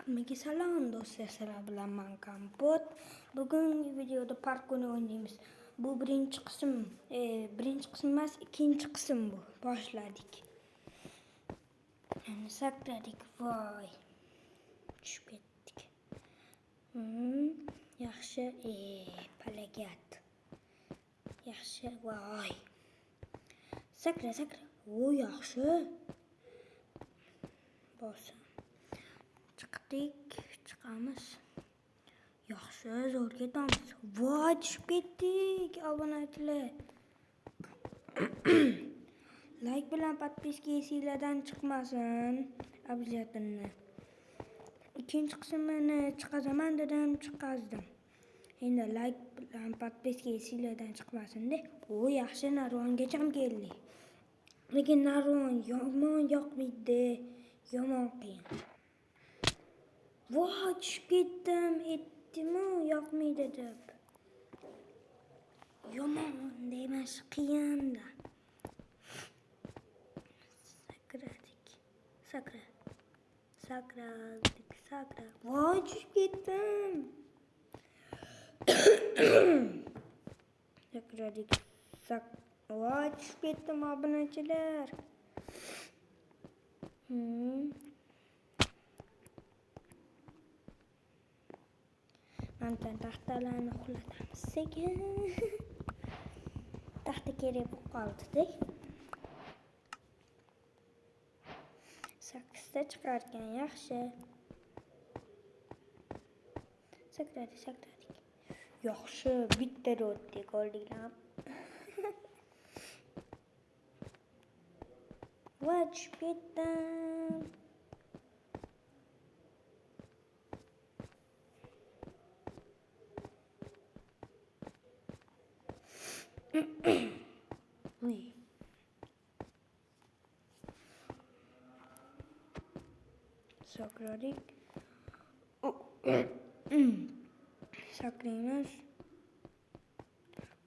Hammaga salom do'stlar, sizlar bilan men Kompot. Bugungi videoda parkour o'ynaymiz. Bu birinchi qism, birinchi qism emas, ikkinchi qism bu. Boshladik. Yani sakradik. Voy. Tushib ketdik. Yaxshi, palagat. Yaxshi, voy. Sakra. O, yaxshi. Bosam. Chiqamiz. Yaxshi, zo'r ketamiz. Voy, tushib ketdik, obunachilar. Like bilan подписка esinglardan chiqmasin. Обязательно. Ikkinchi qismini chiqazaman dedim, chiqazdim. Endi like bilan подписка esinglardan chiqmasin-da. O, yaxshi, narvongacha keldik. Lekin narvon yomon yoqmaydi. Yomon qiyin. Voy, tushib ketdim. Aytdim-ku, yoqmaydi deb. Yomon demas, qiyin-da. Sakradik. Voy, tushib ketdim. Sakradik. Voy, tushib ketdim, obunachilar. Mantan taxtalarni uxlatamiz sekin. Taxta kerak bo'lib qoldi-da. Sakkizta chiqargan, yaxshi. Sakradik. Yaxshi, bitta o'tdik, oldinglar. Voy, tushib ketdim. Uy. Sakradik. Sakraymiz.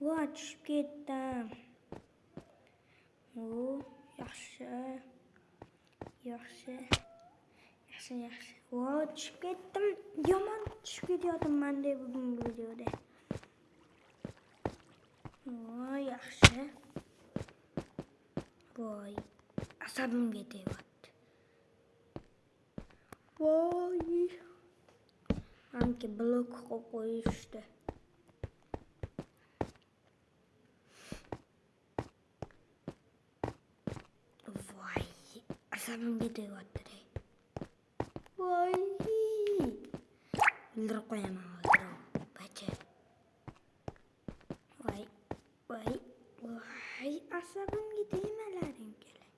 Voy, tushib ketdim. O, yaxshi. Voy, tushib ketdim. Yomon tushib ketayotdim menda bugungi videoda. Voy, yaxshi. Voy, asabimga tegayapti. Voy. Anki blok qo'yib qo'yishdi. Voy, asabimga tegayapti. Voy. O'ldirib qo'yaman hozir. Bacha. Voy, asabimga tegmalaring kerak.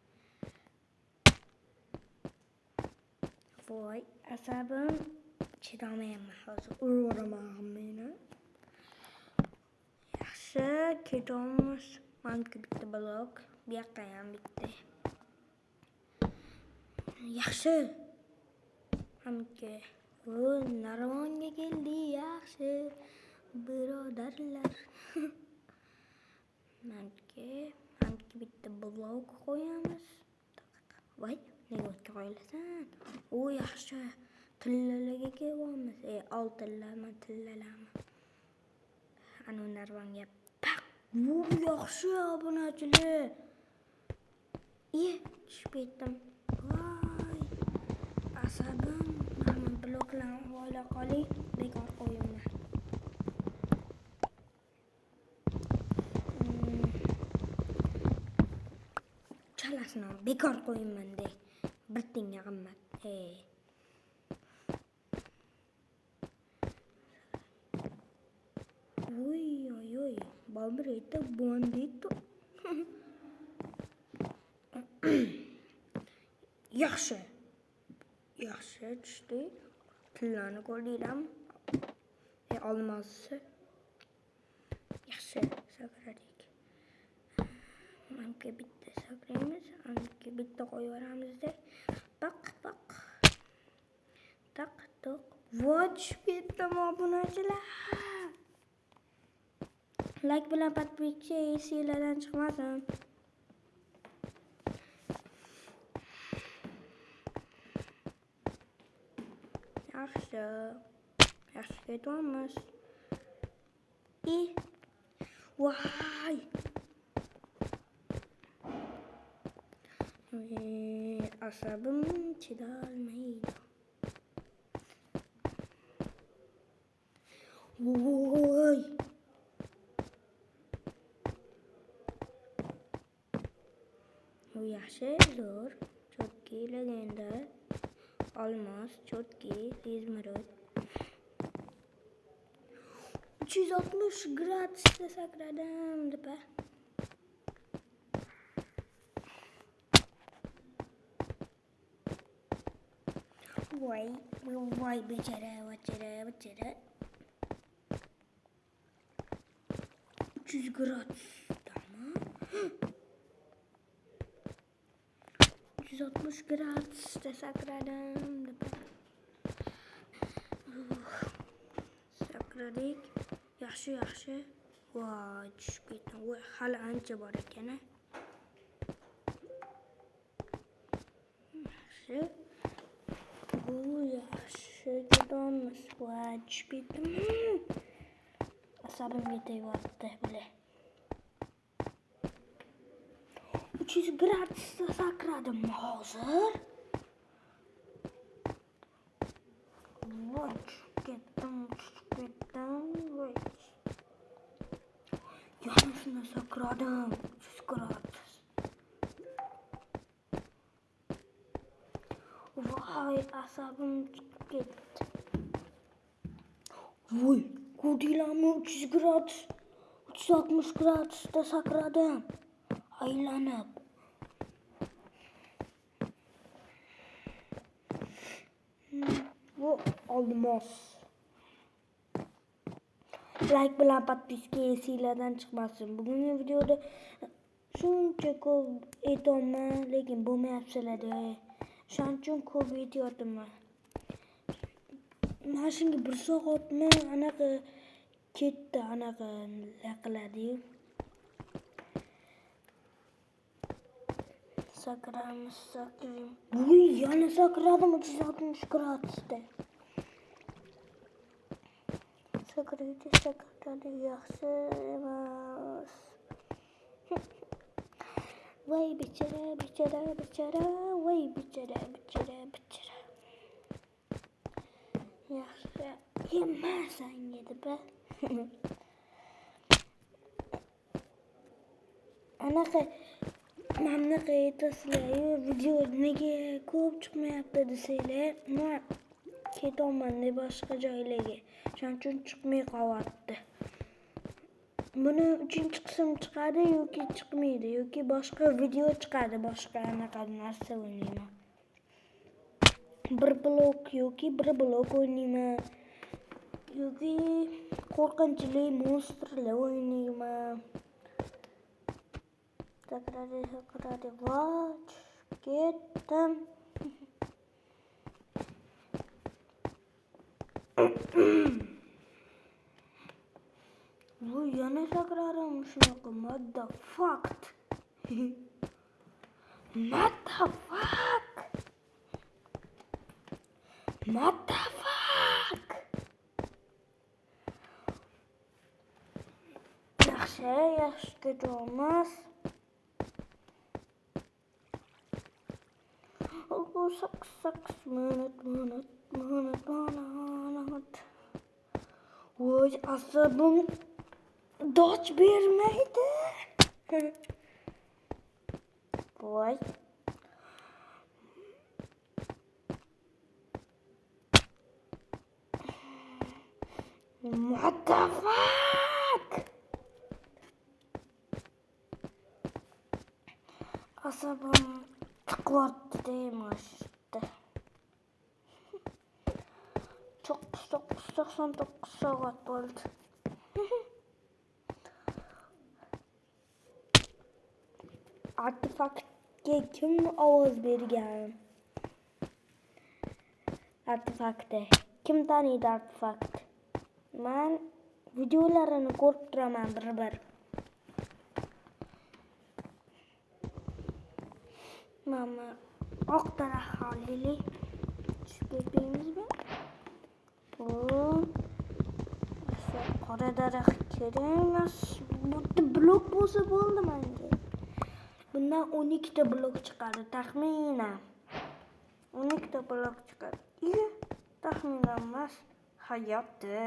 Voy, asabim chidamayapman hozir. Urvaraman meni. Yaxshi, ketamiz. Menga bitta blok, bu yoqqa ham bitta. Yaxshi. Hamka. O, narvonga keldi, yaxshi. Birodarlar. Menga bitta blok qo'yamiz. Voy, nega o'tga qo'yilasan? O, yaxshi. Tillalarga kelyapmiz. Tillalarmi? Ana narvonga pak. Bu yaxshi, obunachilar. Tushib ketdim. Voy. Asabim. Mana bloklarni o'ylab qoling, bekor qo'yinglar. Chalasini bekor qo'yingmanda. Bir tinga qimmat. Uy. Babreto, bandito. Yaxshi, tushdi. Tillani ko'rdinglarmi? Olmosi. Yaxshi, sakradik. Menga bitta sakraymiz, menga bitta qo'yaveramiz-da. Baq. Taq. Voy, tushib ketdim, obunachilar. Like bilan подписка esinglardan chiqmasin. Yaxshi. Yaxshi ketyapmiz. Voy. Asabim chidolmaydi. Voy. Yaxshi, zo'r. Chotki, legenda. Olmos, chotki, izmirod. 360 gradusda sakradim deb. Voy, bechara. 300 gradusdami? 360 gradusda sakradim deb. Sakradik. Yaxshi. Voy, tushib ketdim. Voy, hali ancha bor ekan. Yaxshi. Yaxshi ketyapmiz. Voy, tushib ketdim. Asabimga tegayapti, bile. 300 gradusda sakradim hozir. Voy, tushib ketdim. Voy. Yanasini sakradim. 300 gradus. Voy, asabim chiqib ketdi. Voy, ko'rdinglarmi? 300 gradus, 360 gradusda sakradim. Aylanib. Bu olmos. Like bilan podpiska esinglardan chiqmasin. Bugungi videoda shuncha ko'p aytolman, lekin bo'lmayapsizlar-da. Shuning uchun ko'p aytyapman. Mana shunga 1 soatmi anaqa ketdi, anaqa laqiladi-yu. Sakraymiz. Voy, yana sakradim 360 gradusda. Sakraydi, yaxshi emas. Voy, bechara. Voy, bechara. Yaxshi emas anga deb. Anaqa mamnaqa aytasizlar-yu, video nega ko'p chiqmayapti desanglar, men ketaman boshqa joylarga. Shuning uchun chiqmay qolyapti. Buni 3-qism chiqadi yoki chiqmaydi, yoki boshqa video chiqadi, boshqa anaqa narsa o'ynayman. Bir blok o'ynayman. Yoki qo'rqinchli monsterlar o'ynayman. Sakradi. Voy, ketdim. Voy, yana sakradim shunaqa. What the fuck? Yaxshi ketyapmiz. 8 minut. Voy, asabim doj bermaydi. Voy. What the fuck? Asabim tıklardı deymişti. Çok 99 saat oldu. Artefaktga kim ovoz bergan? Artefaktda kim taniydi artefakt? Men videolarini ko'rib turaman bir. Mama oq daraxt olili. Tushib ketmaymizmi? daraxt kerak emas. Bu blok bo'lsa bo'ldi menga. Bundan 12 ta blok chiqadi taxminan. 12 ta blok chiqadi. Taxminan emas, hayotda.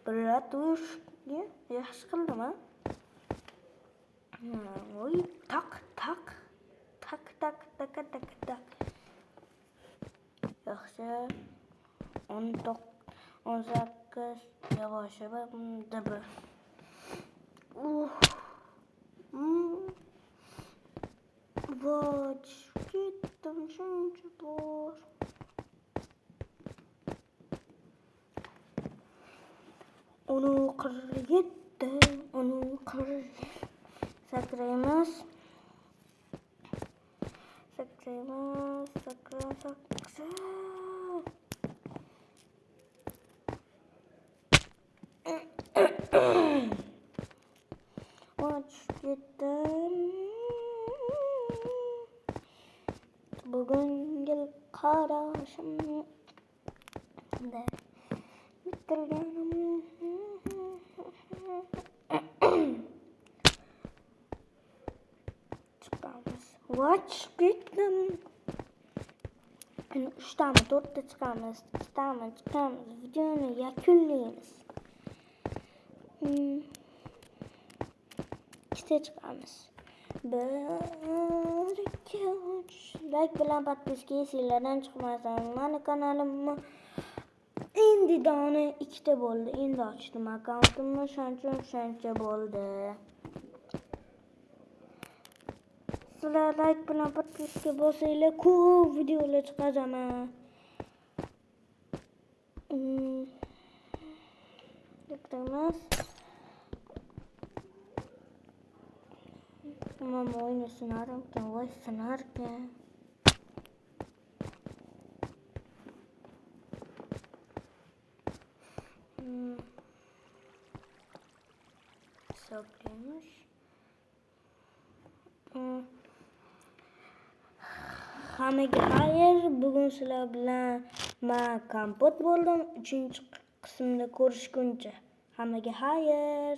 Biratush, yaxshi qildim ha. Voy, tak. Yaxshi. 18 yavaş da bir. Vay, gittim şunca bor. Onu kırıyetti, onu kırıyetti. Sakrayamaz. Aç gittim. Bugün gel karşımda bitirgenim. Çıkarmış. Aç gittim. Yani 3 tane 4 de çıkarmış. 2 tane çıkarmış. Videonu yakınlayınız. 2 de çıkarmış. 1, 2, 3. Like bilan podpiska sizlardan chiqmasin. Mani kanalimni endi dona 2 ta bo'ldi. Endi ochdim akkauntimni, shuncha bo'ldi. Sizlar like bilan podpiska bosinglar, ko'p videolar chiqazaman. Emas. Mama oyunu sınarken, voy sınarken. Saklamış. Hammaga xayr, bugun sizlar bilan men kompot bo'ldim. 3-qismda ko'rishguncha. Hammaga xayr.